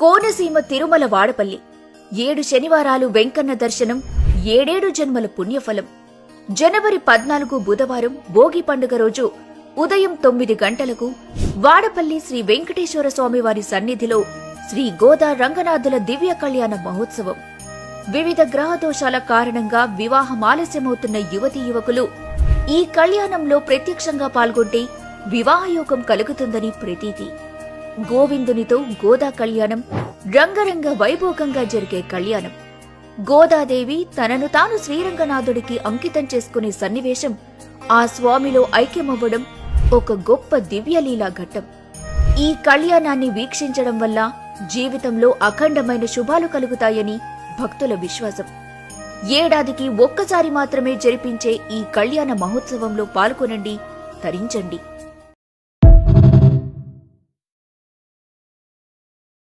కోనసీమ తిరుమల వాడపల్లి 7 శనివారాలు వెంకన్న దర్శనం 7 జన్మల పుణ్యఫలం. జనవరి 14 బుధవారం భోగి పండుగ రోజు ఉదయం 9 గంటలకు వాడపల్లి శ్రీ వెంకటేశ్వర స్వామివారి సన్నిధిలో శ్రీ గోదా రంగనాథుల దివ్య కళ్యాణ మహోత్సవం. వివిధ గ్రహదోషాల కారణంగా వివాహం ఆలస్యమవుతున్న యువతీ యువకులు ఈ కళ్యాణంలో ప్రత్యక్షంగా పాల్గొంటే వివాహయోగం కలుగుతుందని ప్రతీతి. గోవిందునితో గోదా కళ్యాణం రంగరంగ వైభోగంగా జరిగే కళ్యాణం. గోదాదేవి తనను తాను శ్రీరంగనాథుడికి అంకితం చేసుకునే సన్నివేశం, ఆ స్వామిలో ఐక్యమవ్వడం ఒక గొప్ప దివ్యలీలా ఘట్టం. ఈ కళ్యాణాన్ని వీక్షించడం వల్ల జీవితంలో అఖండమైన శుభాలు కలుగుతాయని భక్తుల విశ్వాసం. ఏడాదికి ఒక్కసారి మాత్రమే జరిపించే ఈ కళ్యాణ మహోత్సవంలో పాల్గొనండి, తరించండి.